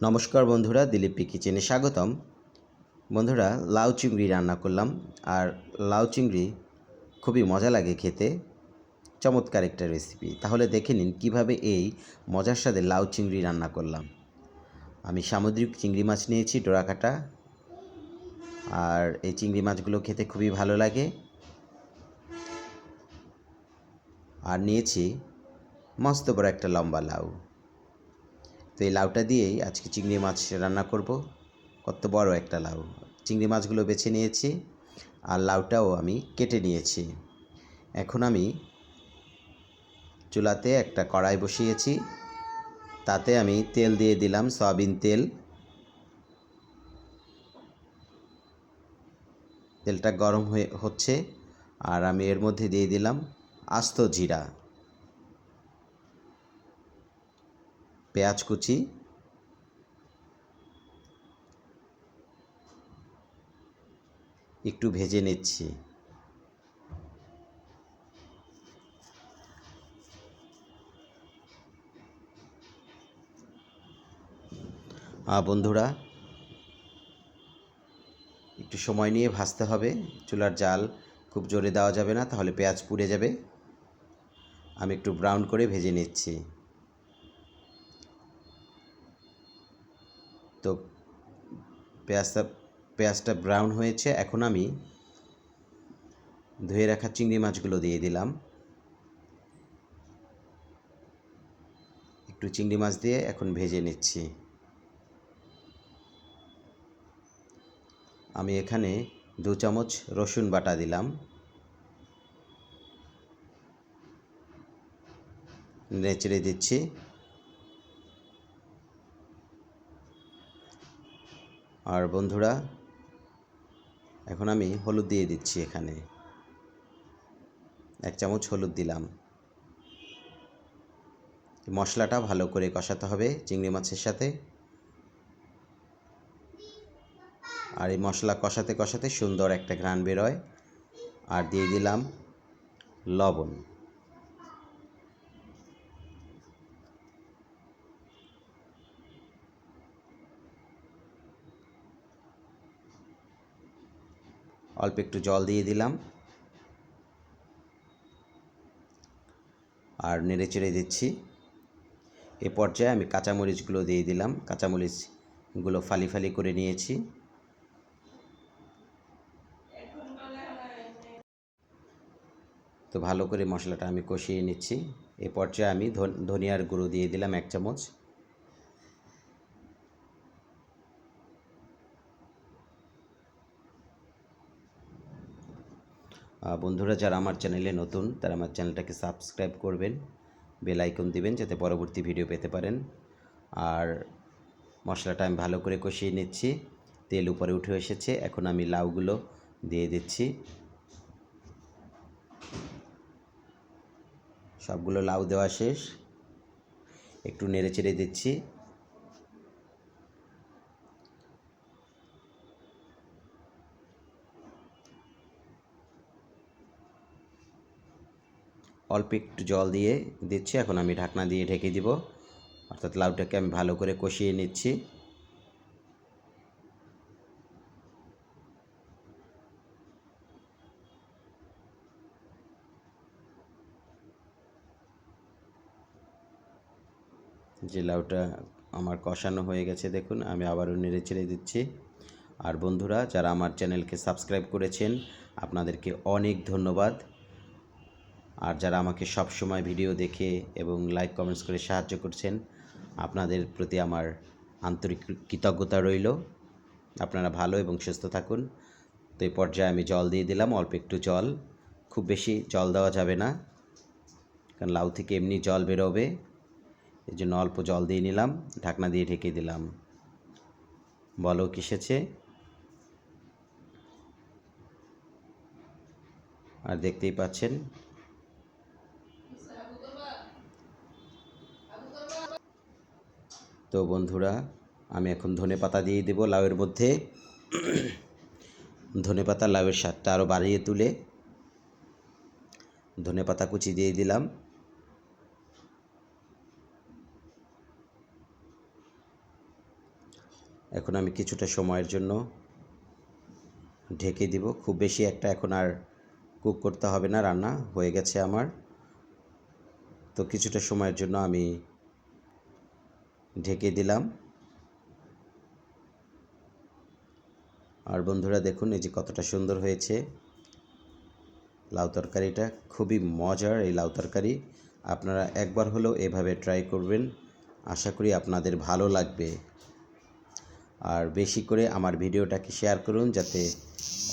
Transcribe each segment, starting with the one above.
নমস্কার বন্ধুরা, দিলীপী কিচেনে স্বাগতম। বন্ধুরা, লাউ চিংড়ি রান্না করলাম। আর লাউ চিংড়ি খুবই মজা লাগে খেতে, চমৎকার একটা রেসিপি। তাহলে দেখে নিন কীভাবে এই মজার স্বাদে লাউ চিংড়ি রান্না করলাম। আমি সামুদ্রিক চিংড়ি মাছ নিয়েছি, ডোরা কাটা। আর এই চিংড়ি মাছগুলো খেতে খুবই ভালো লাগে। আর নিয়েছি মস্ত বড় একটা লম্বা লাউ। তো এই লাউটা দিয়েই আজকে চিংড়ি মাছ রান্না করব। কত বড় একটা লাউ! চিংড়ি মাছগুলো বেছে নিয়েছি আর লাউটাও আমি কেটে নিয়েছি। এখন আমি চুলাতে একটা কড়াই বসিয়েছি, তাতে আমি তেল দিয়ে দিলাম, সয়াবিন তেল। তেলটা গরম হচ্ছে আর আমি এর মধ্যে দিয়ে দিলাম আস্ত জিরা, পেঁয়াজ কুচি, একটু ভেজে নিচ্ছি। বন্ধুরা, একটু সময় নিয়ে ভাজতে হবে। চুলার জাল খুব জোরে দেওয়া যাবে না, তাহলে পেঁয়াজ পুড়ে যাবে। আমি একটু ব্রাউন করে ভেজে নিচ্ছি। তো পেঁয়াজটা ব্রাউন হয়েছে। এখন আমি ধুয়ে রাখা চিংড়ি মাছগুলো দিয়ে দিলাম। একটু চিংড়ি মাছ দিয়ে এখন ভেজে নিচ্ছি। আমি এখানে 2 চামচ রসুন বাটা দিলাম, নেড়ে দিচ্ছি। আর বন্ধুরা, এখন আমি হলুদ দিয়ে দিচ্ছি। এখানে 1 চামচ হলুদ দিলাম। মশলাটা ভালো করে কষাতে হবে চিংড়ি মাছের সাথে। আর এই মশলা কষাতে কষাতে সুন্দর একটা ঘ্রাণ বেরোয়। আর দিয়ে দিলাম লবণ। অল্প একটু জল দিয়ে দিলাম আর নেড়ে দিচ্ছি। এ পর্যায়ে আমি কাঁচামরিচগুলো দিয়ে দিলাম। কাঁচামরিচগুলো ফালি ফালি করে নিয়েছি। তো ভালো করে মশলাটা আমি কষিয়ে নিচ্ছি। এ পর্যায়ে আমি ধনিয়ার গুঁড়ো দিয়ে দিলাম 1 চামচ। বন্ধুরা, যারা আমার চ্যানেলে নতুন তারা আমার চ্যানেলটাকে সাবস্ক্রাইব করবেন, বেল আইকন দিবেন যাতে পরবর্তী ভিডিও পেতে পারেন। আর মশলাটা আমি ভালো করে কষিয়ে নিচ্ছি। তেল উপরে উঠে এসেছে। এখন আমি লাউগুলো দিয়ে দিচ্ছি। সবগুলো লাউ দেওয়া শেষ। একটু নেড়ে দিচ্ছি। অল্প একটু জল দিয়ে দিচ্ছি। এখন আমি ঢাকনা দিয়ে ঢেকে দিব, অর্থাৎ লাউটাকে আমি ভালো করে কষিয়ে নিচ্ছি। যে লাউটা আমার কষানো হয়ে গেছে, দেখুন আমি আবারও নেড়ে দিচ্ছি। আর বন্ধুরা, যারা আমার চ্যানেলকে সাবস্ক্রাইব করেছেন আপনাদেরকে অনেক ধন্যবাদ। আর যারা আমাকে সব সময় ভিডিও দেখে এবং লাইক কমেন্টস করে সাহায্য করছেন, আপনাদের প্রতি আমার আন্তরিক কৃতজ্ঞতা রইল। আপনারা ভালো এবং সুস্থ থাকুন। তো এই পর্যায়ে আমি জল দিয়ে দিলাম, অল্প একটু জল। খুব বেশি জল দেওয়া যাবে না, কারণ লাউ থেকে এমনি জল বেরোবে। এই জন্য অল্প জল দিয়ে নিলাম, ঢাকনা দিয়ে ঢেকে দিলাম। বলক এসেছে। আর দেখতেই পাচ্ছেন। তো বন্ধুরা, আমি এখন ধনেপাতা দিয়ে দেব লাউয়ের মধ্যে। ধনেপাতা লাউয়ের স্বাদটা আরও বাড়িয়ে তুলে। ধনেপাতা কুচি দিয়ে দিলাম। এখন আমি কিছুটা সময়ের জন্য ঢেকে দিব। খুব বেশি একটা এখন আর কুক করতে হবে না, রান্না হয়ে গেছে আমার। তো কিছুটা সময়ের জন্য আমি ঢেকে দিলাম। আর বন্ধুরা দেখুন এই যে কতটা সুন্দর হয়েছে লাউ তরকারিটা। খুবই মজার এই লাউ তরকারি। আপনারা একবার হলেও এভাবে ট্রাই করবেন, আশা করি আপনাদের ভালো লাগবে। আর বেশি করে আমার ভিডিওটাকে শেয়ার করুন যাতে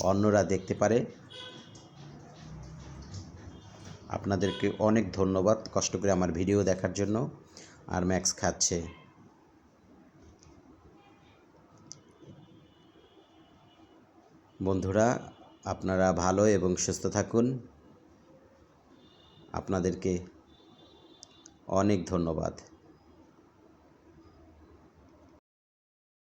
অন্যরা দেখতে পারে। আপনাদেরকে অনেক ধন্যবাদ কষ্ট করে আমার ভিডিও দেখার জন্য। আর ম্যাক্স খাচ্ছে। বন্ধুরা আপনারা ভালো এবং সুস্থ থাকুন। আপনাদেরকে অনেক ধন্যবাদ।